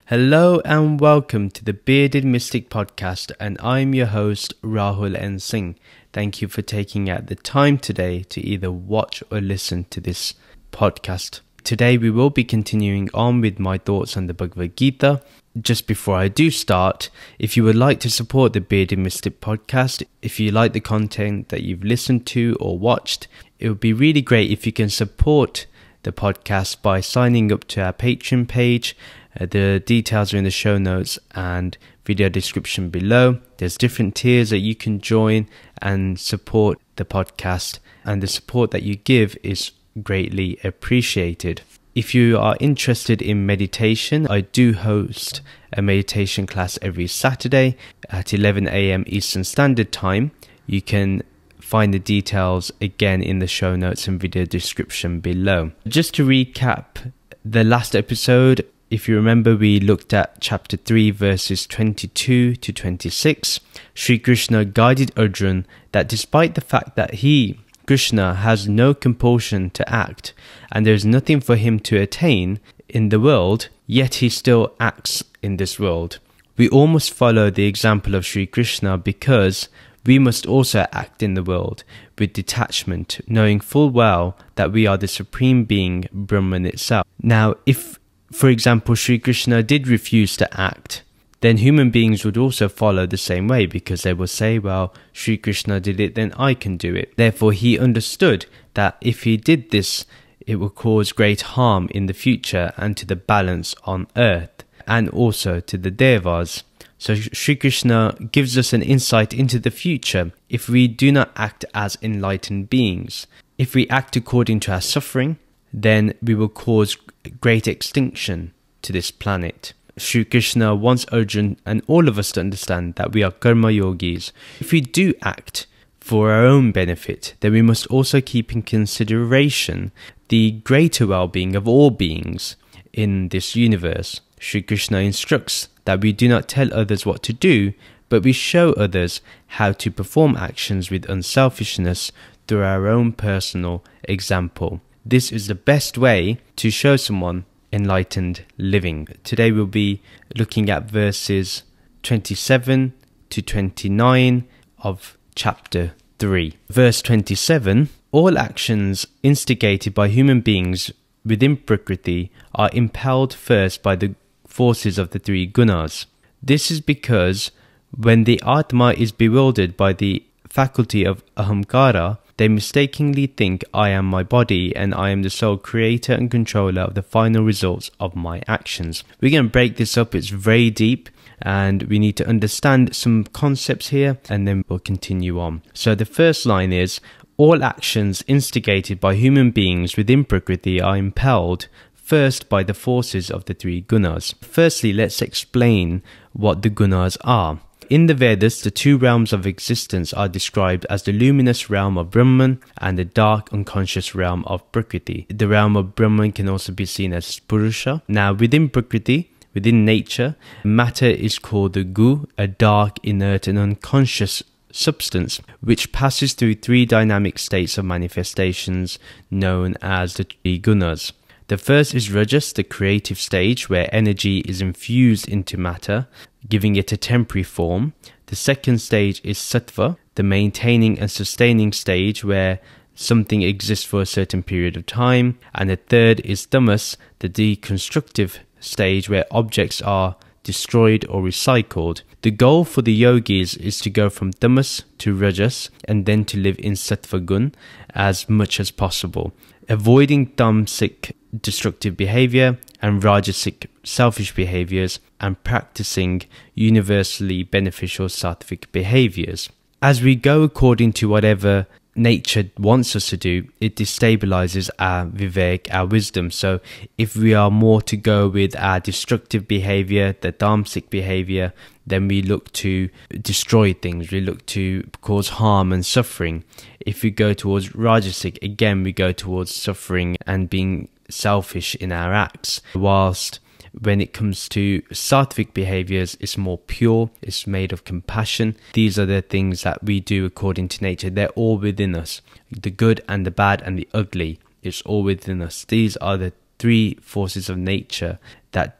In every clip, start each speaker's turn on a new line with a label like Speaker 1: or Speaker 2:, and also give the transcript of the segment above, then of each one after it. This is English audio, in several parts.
Speaker 1: Hello and welcome to the Bearded Mystic Podcast, and I'm your host Rahul N. Singh. Thank you for taking out the time today to either watch or listen to this podcast. Today we will be continuing on with my thoughts on the Bhagavad Gita. Just before I do start, if you would like to support the Bearded Mystic Podcast, if you like the content that you've listened to or watched, it would be really great if you can support the podcast by signing up to our Patreon page. The details are in the show notes and video description below. There's different tiers that you can join and support the podcast, and the support that you give is greatly appreciated. If you are interested in meditation, I do host a meditation class every Saturday at 11 a.m. Eastern Standard Time. You can find the details again in the show notes and video description below. Just to recap the last episode, if you remember, we looked at chapter 3 verses 22 to 26. Sri Krishna guided Arjuna that despite the fact that he, Krishna, has no compulsion to act and there is nothing for him to attain in the world, yet he still acts in this world. We all must follow the example of Sri Krishna because we must also act in the world with detachment, knowing full well that we are the Supreme Being, Brahman itself. Now, if, for example, Sri Krishna did refuse to act, then human beings would also follow the same way, because they will say, well, Sri Krishna did it, then I can do it. Therefore, he understood that if he did this, it would cause great harm in the future and to the balance on earth, and also to the Devas. So Sri Krishna gives us an insight into the future if we do not act as enlightened beings. If we act according to our suffering, then we will cause great extinction to this planet. Sri Krishna wants Arjuna and all of us to understand that we are karma yogis. If we do act for our own benefit, then we must also keep in consideration the greater well-being of all beings in this universe. Sri Krishna instructs that we do not tell others what to do, but we show others how to perform actions with unselfishness through our own personal example. This is the best way to show someone enlightened living. Today we'll be looking at verses 27 to 29 of chapter 3. Verse 27, all actions instigated by human beings within Prakriti are impelled first by the forces of the three gunas. This is because when the Atma is bewildered by the faculty of ahamkara, they mistakenly think I am my body and I am the sole creator and controller of the final results of my actions. We're going to break this up. It's very deep and we need to understand some concepts here, and then we'll continue on. So the first line is, all actions instigated by human beings within Prakriti are impelled first by the forces of the three gunas. Firstly, let's explain what the gunas are. In the Vedas, the two realms of existence are described as the luminous realm of Brahman and the dark unconscious realm of Prakriti. The realm of Brahman can also be seen as Purusha. Now, within Prakriti, within nature, matter is called the gu, a dark, inert and unconscious substance which passes through three dynamic states of manifestations known as the three gunas. The first is Rajas, the creative stage where energy is infused into matter, giving it a temporary form. The second stage is Sattva, the maintaining and sustaining stage where something exists for a certain period of time. And the third is Tamas, the deconstructive stage where objects are destroyed or recycled. The goal for the yogis is to go from Tamas to Rajas and then to live in Sattva Gun as much as possible, avoiding tamasic destructive behavior and rajasic selfish behaviors, and practicing universally beneficial sattvic behaviors. As we go according to whatever nature wants us to do, it destabilizes our vivek, our wisdom. So if we are more to go with our destructive behavior, the tamasic behavior, then we look to destroy things, we look to cause harm and suffering. If we go towards rajasic, again we go towards suffering and being selfish in our acts. Whilst when it comes to sattvic behaviors, it's more pure, it's made of compassion. These are the things that we do according to nature. They're all within us. The good and the bad and the ugly, it's all within us. These are the three forces of nature that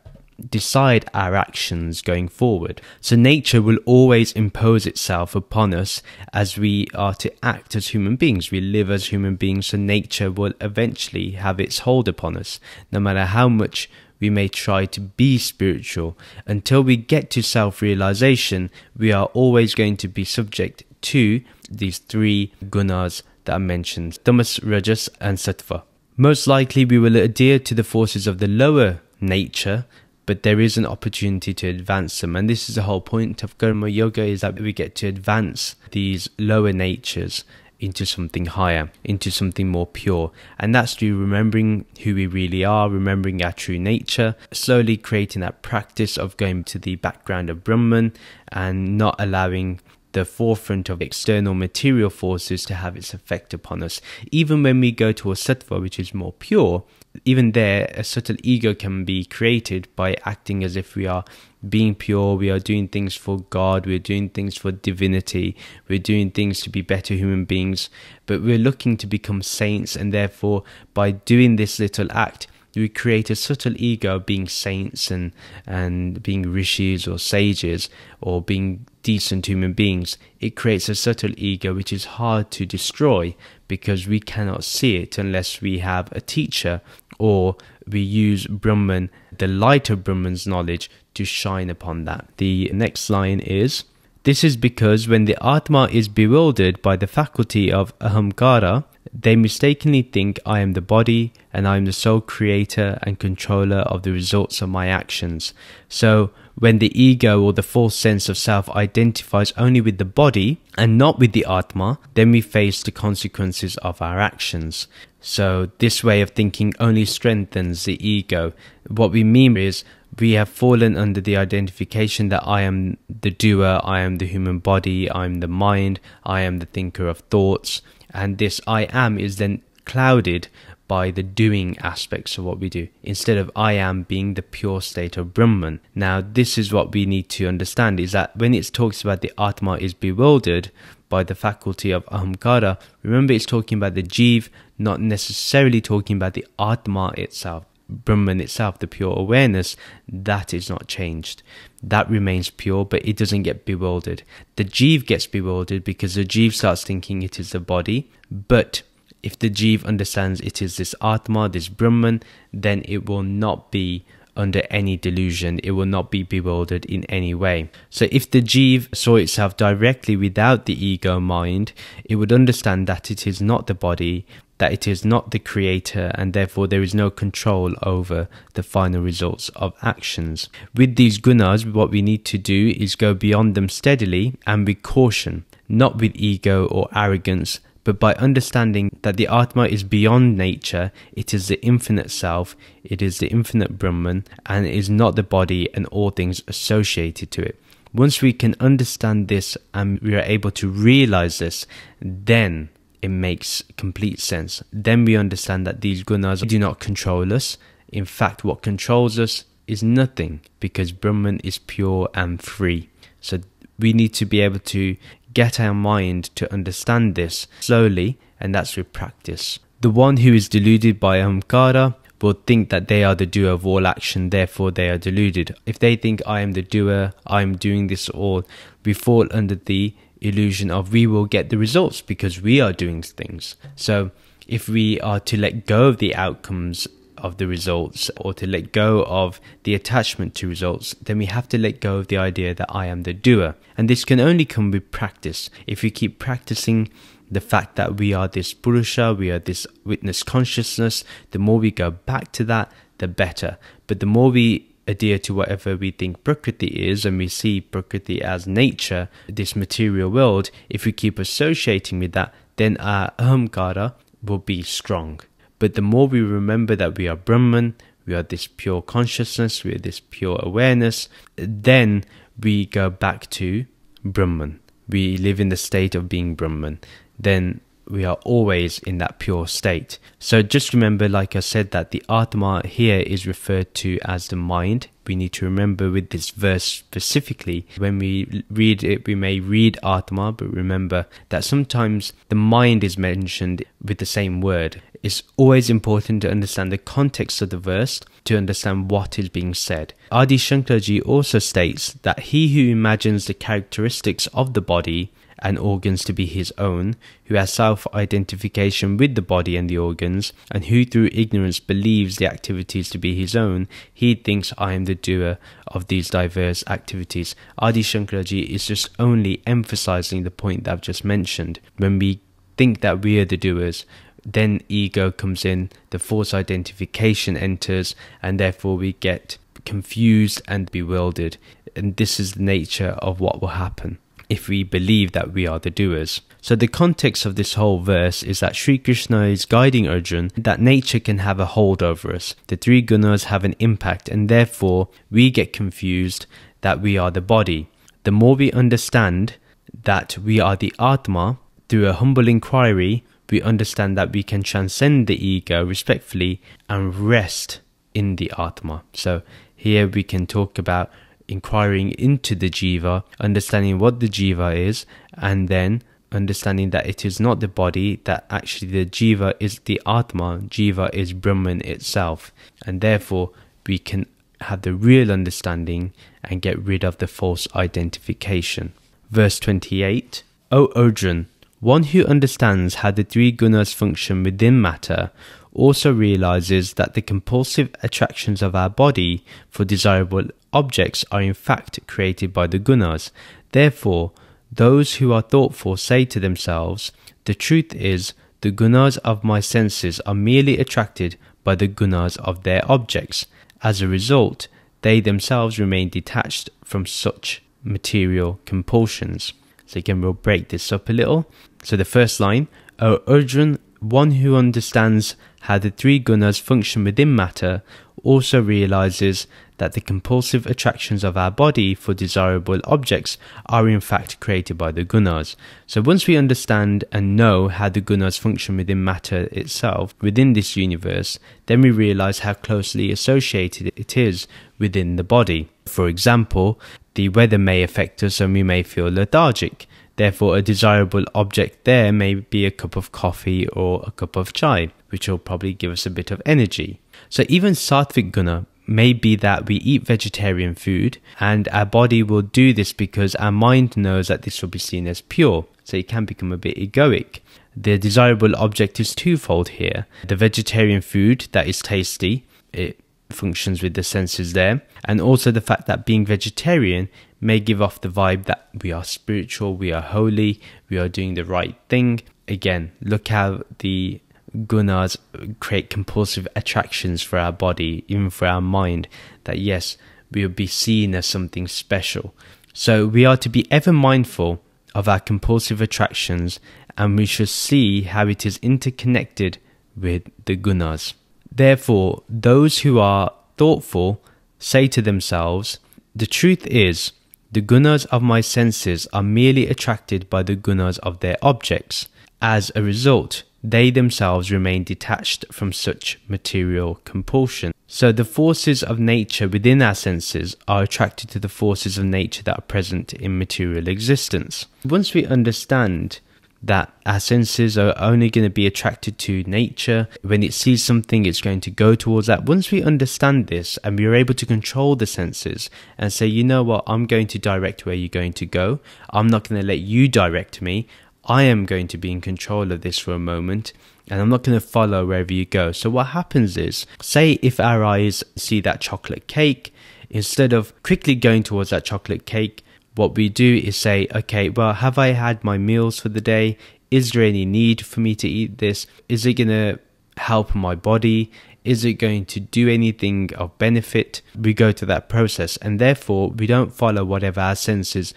Speaker 1: decide our actions going forward. So nature will always impose itself upon us as we are to act as human beings. We live as human beings, so nature will eventually have its hold upon us, no matter how much we may try to be spiritual. Until we get to self-realization, we are always going to be subject to these three gunas that I mentioned: tamas, rajas and sattva. Most likely we will adhere to the forces of the lower nature, but there is an opportunity to advance them. And this is the whole point of karma yoga, is that we get to advance these lower natures into something higher, into something more pure. And that's through remembering who we really are, remembering our true nature, slowly creating that practice of going to the background of Brahman and not allowing the forefront of external material forces to have its effect upon us. Even when we go to a sattva, which is more pure, even there a subtle ego can be created by acting as if we are being pure, we are doing things for God, we're doing things for divinity, we're doing things to be better human beings, but we're looking to become saints, and therefore by doing this little act we create a subtle ego of being saints and being rishis or sages or being decent human beings. It creates a subtle ego which is hard to destroy because we cannot see it unless we have a teacher or we use Brahman, the light of Brahman's knowledge, to shine upon that. The next line is, this is because when the Atma is bewildered by the faculty of ahamkara, they mistakenly think I am the body and I am the sole creator and controller of the results of my actions. So when the ego or the false sense of self identifies only with the body and not with the Atma, then we face the consequences of our actions. So this way of thinking only strengthens the ego. What we mean is we have fallen under the identification that I am the doer, I am the human body, I am the mind, I am the thinker of thoughts. And this I am is then clouded by the doing aspects of what we do, instead of I am being the pure state of Brahman. Now this is what we need to understand, is that when it talks about the Atma is bewildered by the faculty of ahamkara, remember it's talking about the jiv, not necessarily talking about the Atma itself. Brahman itself, the pure awareness, that is not changed. That remains pure, but it doesn't get bewildered. The jiv gets bewildered because the jiv starts thinking it is the body, but if the jiv understands it is this Atma, this Brahman, then it will not be under any delusion, it will not be bewildered in any way. So if the jiv saw itself directly without the ego mind, it would understand that it is not the body, that it is not the creator, and therefore there is no control over the final results of actions. With these gunas, what we need to do is go beyond them steadily and with caution, not with ego or arrogance, but by understanding that the Atma is beyond nature, it is the infinite self, it is the infinite Brahman, and it is not the body and all things associated to it. Once we can understand this and we are able to realize this, then it makes complete sense. Then we understand that these gunas do not control us. In fact, what controls us is nothing, because Brahman is pure and free. So we need to be able to get our mind to understand this slowly, and that's with practice. The one who is deluded by ahamkara will think that they are the doer of all action, therefore they are deluded. If they think I am the doer, I am doing this all, we fall under the illusion of we will get the results because we are doing things. So if we are to let go of the outcomes of the results, or to let go of the attachment to results, then we have to let go of the idea that I am the doer. And this can only come with practice. If we keep practicing the fact that we are this Purusha, we are this witness consciousness, the more we go back to that, the better. But the more we adhere to whatever we think Prakriti is, and we see Prakriti as nature, this material world, if we keep associating with that, then our ahamkara will be strong. But the more we remember that we are Brahman, we are this pure consciousness, we are this pure awareness, then we go back to Brahman. We live in the state of being Brahman. Then we are always in that pure state. So just remember, like I said, that the Atma here is referred to as the mind. We need to remember with this verse specifically, when we read it, we may read Atma, but remember that sometimes the mind is mentioned with the same word. it's always important to understand the context of the verse to understand what is being said. Adi Shankaraji also states that he who imagines the characteristics of the body and organs to be his own, who has self-identification with the body and the organs, and who through ignorance believes the activities to be his own, he thinks I am the doer of these diverse activities. Adi Shankaraji is just only emphasizing the point that I've just mentioned. When we think that we are the doers, then ego comes in, the false identification enters, and therefore we get confused and bewildered. And this is the nature of what will happen if we believe that we are the doers. So the context of this whole verse is that Sri Krishna is guiding Arjuna that nature can have a hold over us. The three gunas have an impact, and therefore we get confused that we are the body. The more we understand that we are the Atma, through a humble inquiry, we understand that we can transcend the ego respectfully and rest in the Atma. So here we can talk about inquiring into the jiva, understanding what the jiva is, and then understanding that it is not the body, that actually the jiva is the Atma, jiva is Brahman itself, and therefore we can have the real understanding and get rid of the false identification. Verse 28, O Arjuna, one who understands how the three gunas function within matter also realizes that the compulsive attractions of our body for desirable objects are in fact created by the gunas. Therefore, those who are thoughtful say to themselves, the truth is, the gunas of my senses are merely attracted by the gunas of their objects. As a result, they themselves remain detached from such material compulsions. So again, we'll break this up a little. So the first line, O Arjuna, one who understands how the three gunas function within matter also realizes that the compulsive attractions of our body for desirable objects are in fact created by the gunas. So once we understand and know how the gunas function within matter itself, within this universe, then we realize how closely associated it is within the body. For example, the weather may affect us and we may feel lethargic. Therefore, a desirable object there may be a cup of coffee or a cup of chai, which will probably give us a bit of energy. So even sattvic guna may be that we eat vegetarian food, and our body will do this because our mind knows that this will be seen as pure. So it can become a bit egoic. The desirable object is twofold here. The vegetarian food that is tasty, it functions with the senses there, and also the fact that being vegetarian may give off the vibe that we are spiritual, we are holy, we are doing the right thing. Again, look how the gunas create compulsive attractions for our body, even for our mind, that yes, we will be seen as something special. So we are to be ever mindful of our compulsive attractions, and we should see how it is interconnected with the gunas. Therefore, those who are thoughtful say to themselves, the truth is, the gunas of my senses are merely attracted by the gunas of their objects. As a result, they themselves remain detached from such material compulsion. So the forces of nature within our senses are attracted to the forces of nature that are present in material existence. Once we understand that our senses are only going to be attracted to nature, when it sees something it's going to go towards that. Once we understand this and we are able to control the senses and say, you know what, I'm going to direct where you're going to go, I'm not going to let you direct me, I am going to be in control of this for a moment, and I'm not going to follow wherever you go. So what happens is, say if our eyes see that chocolate cake, instead of quickly going towards that chocolate cake, what we do is say, okay, well, have I had my meals for the day? Is there any need for me to eat this? Is it going to help my body? Is it going to do anything of benefit? We go to that process, and therefore we don't follow whatever our senses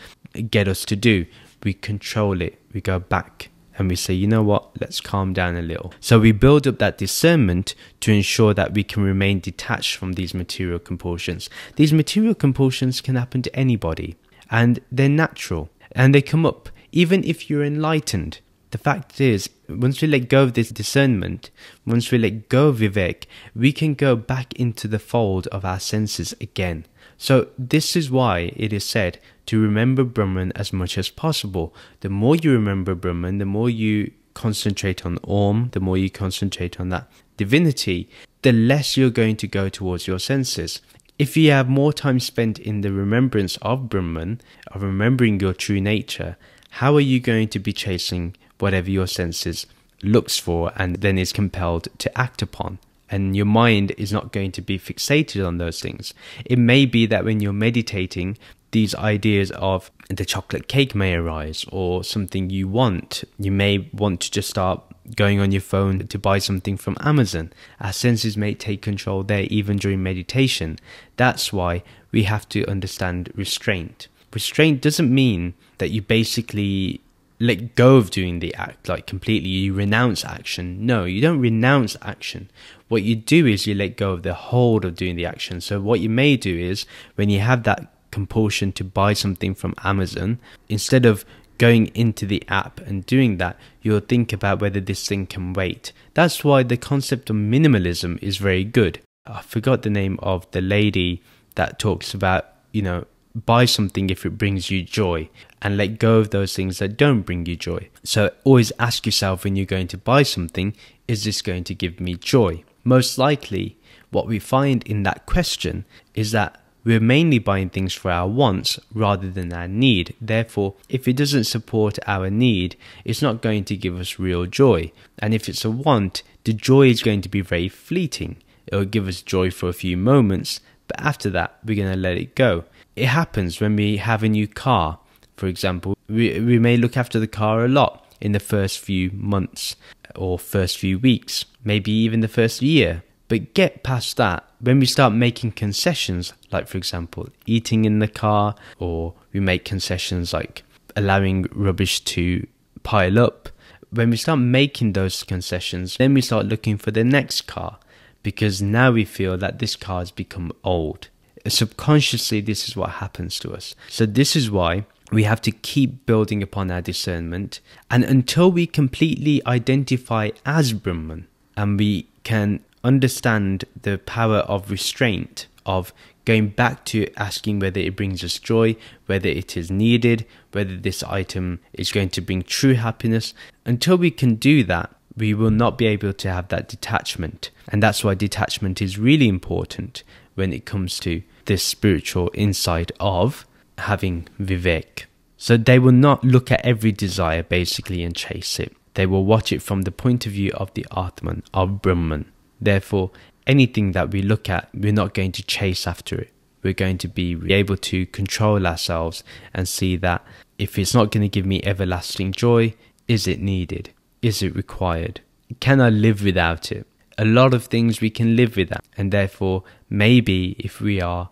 Speaker 1: get us to do. We control it. We go back and we say, you know what, let's calm down a little. So we build up that discernment to ensure that we can remain detached from these material compulsions. These material compulsions can happen to anybody, and they're natural, and they come up even if you're enlightened. The fact is, once we let go of this discernment, once we let go of vivek, we can go back into the fold of our senses again. So this is why it is said to remember Brahman as much as possible. The more you remember Brahman, the more you concentrate on Om, the more you concentrate on that divinity, the less you're going to go towards your senses. If you have more time spent in the remembrance of Brahman, of remembering your true nature, how are you going to be chasing whatever your senses looks for and then is compelled to act upon? And your mind is not going to be fixated on those things. It may be that when you're meditating, these ideas of the chocolate cake may arise, or something you want. You may want to just start going on your phone to buy something from Amazon. Our senses may take control there even during meditation. That's why we have to understand restraint. Restraint doesn't mean that you basically let go of doing the act, like completely you renounce action. No, you don't renounce action. What you do is you let go of the hold of doing the action. So what you may do is, when you have that compulsion to buy something from Amazon, instead of going into the app and doing that, you'll think about whether this thing can wait. That's why the concept of minimalism is very good. I forgot the name of the lady that talks about, buy something if it brings you joy, and let go of those things that don't bring you joy. So always ask yourself, when you're going to buy something, is this going to give me joy? Most likely, what we find in that question is that we're mainly buying things for our wants rather than our need. Therefore, if it doesn't support our need, it's not going to give us real joy. And if it's a want, the joy is going to be very fleeting. It will give us joy for a few moments, but after that, we're going to let it go. It happens when we have a new car. For example, we may look after the car a lot in the first few months or first few weeks, maybe even the first year. But get past that, when we start making concessions, like for example, eating in the car, or we make concessions like allowing rubbish to pile up, when we start making those concessions, then we start looking for the next car, because now we feel that this car has become old. Subconsciously, this is what happens to us. So this is why we have to keep building upon our discernment, and until we completely identify as Brahman, and we can understand the power of restraint, of going back to asking whether it brings us joy, whether it is needed, whether this item is going to bring true happiness. Until we can do that, we will not be able to have that detachment. And that's why detachment is really important when it comes to this spiritual insight of having vivek. So they will not look at every desire basically and chase it. They will watch it from the point of view of the Atman, of Brahman. Therefore, anything that we look at, we're not going to chase after it. We're going to be able to control ourselves and see that if it's not going to give me everlasting joy, is it needed? Is it required? Can I live without it? A lot of things we can live without. And therefore, maybe if we are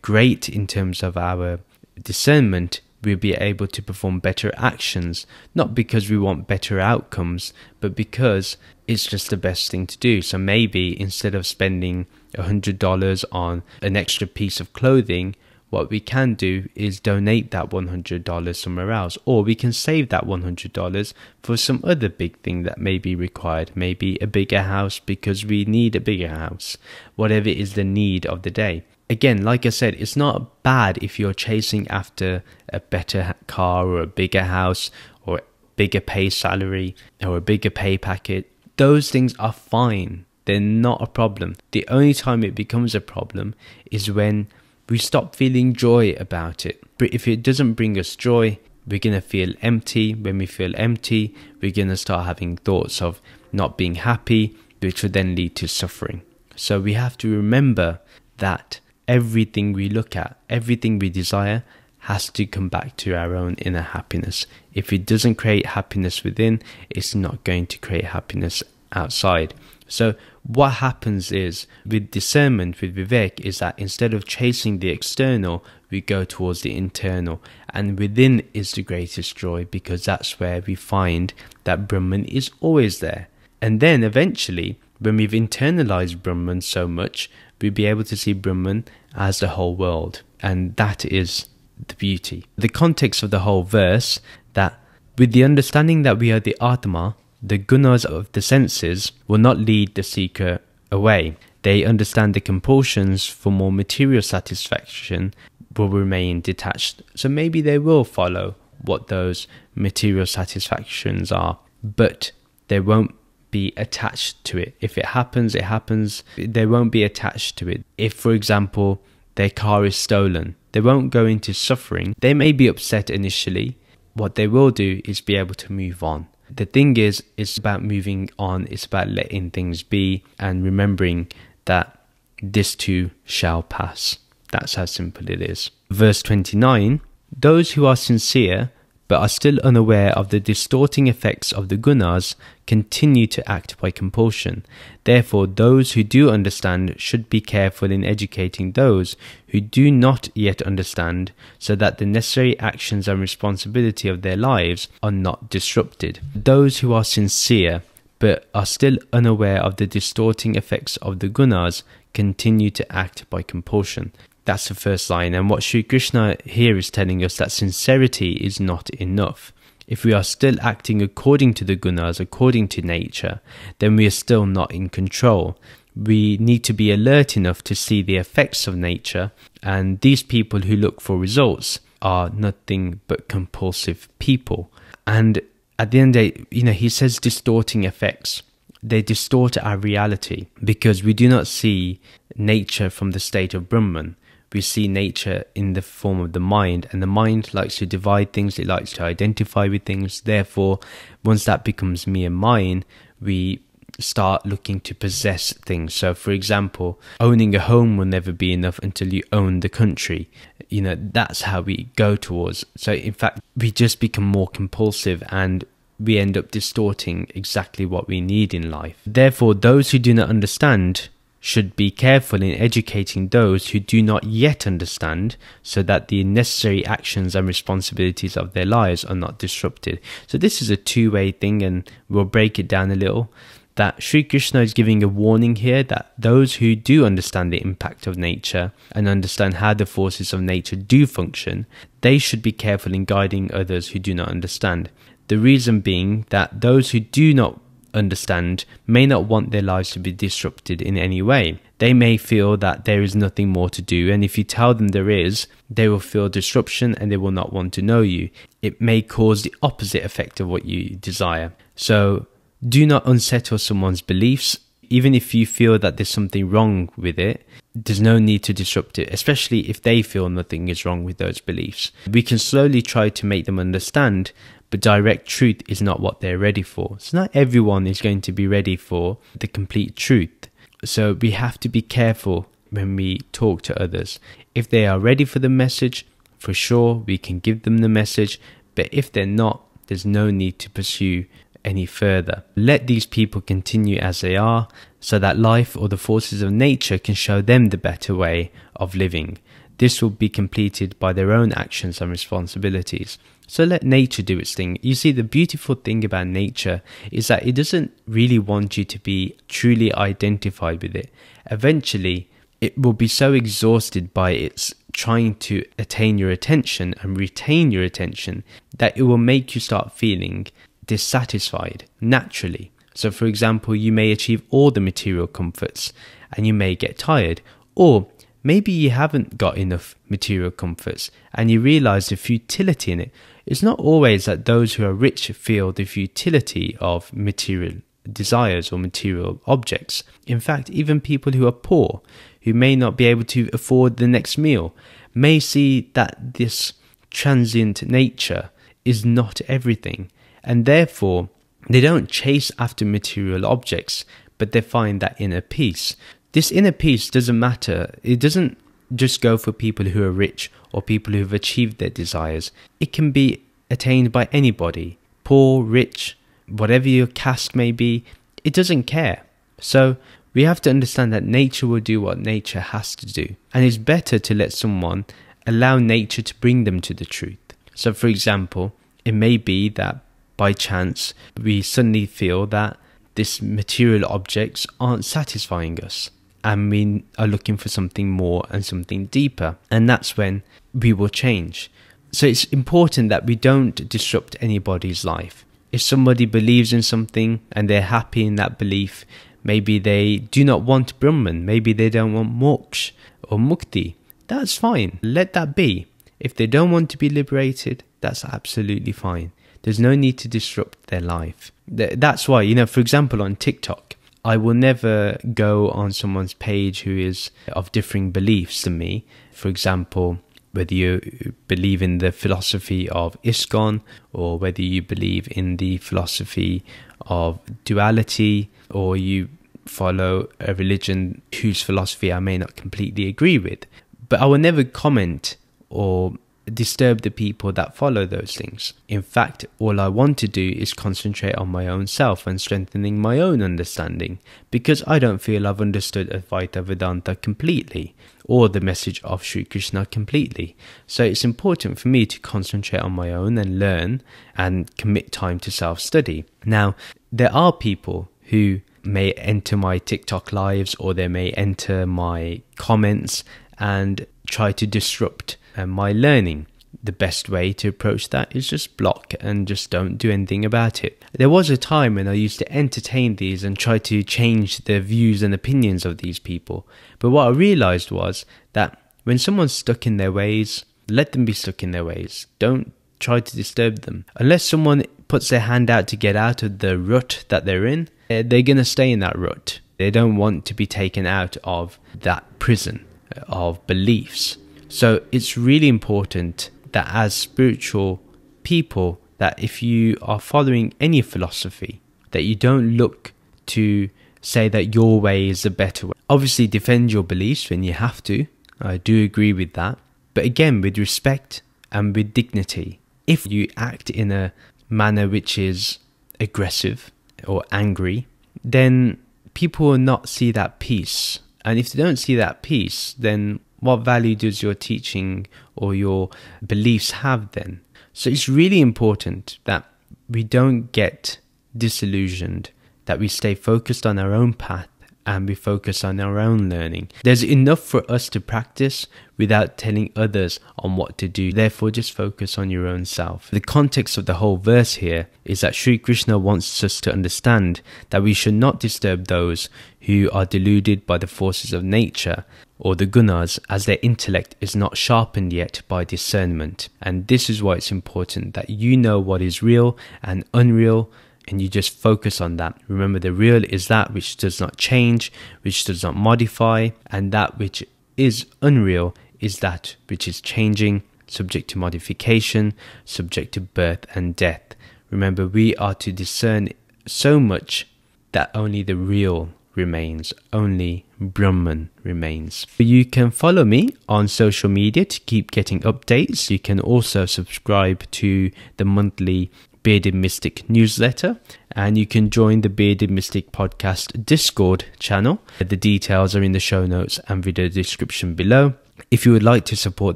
Speaker 1: great in terms of our discernment, we'll be able to perform better actions, not because we want better outcomes, but because it's just the best thing to do. So maybe instead of spending $100 on an extra piece of clothing, what we can do is donate that $100 somewhere else, or we can save that $100 for some other big thing that may be required, maybe a bigger house because we need a bigger house, whatever is the need of the day. Again, like I said, it's not bad if you're chasing after a better car or a bigger house or a bigger pay salary or a bigger pay packet. Those things are fine. They're not a problem. The only time it becomes a problem is when we stop feeling joy about it. But if it doesn't bring us joy, we're going to feel empty. When we feel empty, we're going to start having thoughts of not being happy, which will then lead to suffering. So we have to remember that everything we look at, everything we desire, has to come back to our own inner happiness. If it doesn't create happiness within, it's not going to create happiness outside. So what happens is, with discernment, with vivek, is that instead of chasing the external, we go towards the internal. And within is the greatest joy, because that's where we find that Brahman is always there. And then eventually, when we've internalized Brahman so much, we'll be able to see Brahman as the whole world. And that is the beauty. The context of the whole verse, that with the understanding that we are the Atma, the gunas of the senses will not lead the seeker away. They understand the compulsions for more material satisfaction will remain detached. So maybe they will follow what those material satisfactions are. But they won't be attached to it. If it happens, it happens. They won't be attached to it. If, for example, their car is stolen, they won't go into suffering. They may be upset initially. What they will do is be able to move on. The thing is, it's about moving on. It's about letting things be and remembering that this too shall pass. That's how simple it is. Verse 29, those who are sincere but are still unaware of the distorting effects of the gunas continue to act by compulsion. Therefore, those who do understand should be careful in educating those who do not yet understand, so that the necessary actions and responsibility of their lives are not disrupted. Those who are sincere but are still unaware of the distorting effects of the gunas continue to act by compulsion. That's the first line. And what Sri Krishna here is telling us, that sincerity is not enough. If we are still acting according to the gunas, according to nature, then we are still not in control. We need to be alert enough to see the effects of nature, and these people who look for results are nothing but compulsive people. And at the end of the day, he says distorting effects. They distort our reality because we do not see nature from the state of Brahman. We see nature in the form of the mind, and the mind likes to divide things, it likes to identify with things. Therefore, once that becomes me and mine, we start looking to possess things. So, for example, owning a home will never be enough until you own the country. That's how we go towards. So, in fact, we just become more compulsive, and we end up distorting exactly what we need in life. Therefore, those who do not understand should be careful in educating those who do not yet understand, so that the necessary actions and responsibilities of their lives are not disrupted. So this is a two-way thing, and we'll break it down a little. That Sri Krishna is giving a warning here that those who do understand the impact of nature and understand how the forces of nature do function, they should be careful in guiding others who do not understand. The reason being that those who do not understand may not want their lives to be disrupted in any way. They may feel that there is nothing more to do, and if you tell them there is, they will feel disruption and they will not want to know you. It may cause the opposite effect of what you desire. So do not unsettle someone's beliefs. Even if you feel that there's something wrong with it, there's no need to disrupt it, especially if they feel nothing is wrong with those beliefs. We can slowly try to make them understand, but direct truth is not what they're ready for. So not everyone is going to be ready for the complete truth. So we have to be careful when we talk to others. If they are ready for the message, for sure we can give them the message. But if they're not, there's no need to pursue any further. Let these people continue as they are, so that life or the forces of nature can show them the better way of living. This will be completed by their own actions and responsibilities. So let nature do its thing. You see, the beautiful thing about nature is that it doesn't really want you to be truly identified with it. Eventually, it will be so exhausted by its trying to attain your attention and retain your attention that it will make you start feeling dissatisfied naturally. So, for example, you may achieve all the material comforts and you may get tired, or maybe you haven't got enough material comforts and you realize the futility in it. It's not always that those who are rich feel the futility of material desires or material objects. In fact, even people who are poor, who may not be able to afford the next meal, may see that this transient nature is not everything, and therefore they don't chase after material objects, but they find that inner peace. This inner peace doesn't matter. It doesn't just go for people who are rich or people who have achieved their desires. It can be attained by anybody, poor, rich, whatever your caste may be. It doesn't care. So we have to understand that nature will do what nature has to do, and it's better to let someone allow nature to bring them to the truth. So, for example, it may be that by chance we suddenly feel that these material objects aren't satisfying us, and we are looking for something more and something deeper, and that's when we will change. So it's important that we don't disrupt anybody's life. If somebody believes in something and they're happy in that belief, maybe they do not want Brahman, maybe they don't want moksha or mukti, that's fine. Let that be. If they don't want to be liberated, that's absolutely fine. There's no need to disrupt their life. That's why, for example, on TikTok, I will never go on someone's page who is of differing beliefs than me. For example, whether you believe in the philosophy of ISKCON, or whether you believe in the philosophy of duality, or you follow a religion whose philosophy I may not completely agree with. But I will never comment or disturb the people that follow those things. In fact, all I want to do is concentrate on my own self and strengthening my own understanding, because I don't feel I've understood Advaita Vedanta completely, or the message of Sri Krishna completely. So it's important for me to concentrate on my own and learn and commit time to self-study. Now, there are people who may enter my TikTok lives, or they may enter my comments and try to disrupt my learning. The best way to approach that is just block and just don't do anything about it. There was a time when I used to entertain these and try to change the views and opinions of these people. But what I realized was that when someone's stuck in their ways, let them be stuck in their ways. Don't try to disturb them. Unless someone puts their hand out to get out of the rut that they're in, they're going to stay in that rut. They don't want to be taken out of that prison of beliefs. So it's really important that as spiritual people, that if you are following any philosophy, that you don't look to say that your way is the better way. Obviously defend your beliefs when you have to. I do agree with that. But again, with respect and with dignity. If you act in a manner which is aggressive or angry, then people will not see that peace. And if they don't see that peace, then what value does your teaching or your beliefs have then? So it's really important that we don't get disillusioned, that we stay focused on our own path and we focus on our own learning. There's enough for us to practice without telling others on what to do. Therefore, just focus on your own self. The context of the whole verse here is that Sri Krishna wants us to understand that we should not disturb those who are deluded by the forces of nature or the gunas, as their intellect is not sharpened yet by discernment. And this is why it's important that you know what is real and unreal, and you just focus on that. Remember, the real is that which does not change, which does not modify, and that which is unreal is that which is changing, subject to modification, subject to birth and death. Remember, we are to discern so much that only the real remains, only Brahman remains. You can follow me on social media to keep getting updates. You can also subscribe to the monthly Bearded Mystic newsletter, and you can join the Bearded Mystic podcast Discord channel. The details are in the show notes and video description below. If you would like to support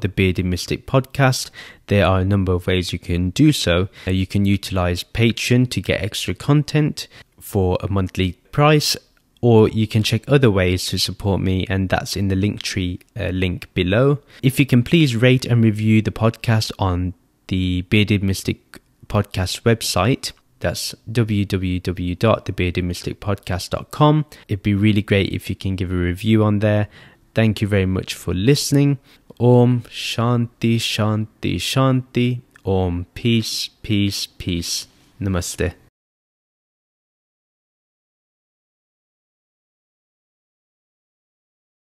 Speaker 1: the Bearded Mystic podcast, there are a number of ways you can do so. You can utilize Patreon to get extra content for a monthly price, or you can check other ways to support me, and that's in the Linktree link below. If you can please rate and review the podcast on the Bearded Mystic podcast website, that's www.thebeardedmysticpodcast.com. It'd be really great if you can give a review on there. Thank you very much for listening. Om Shanti Shanti Shanti. Om Peace Peace Peace. Namaste.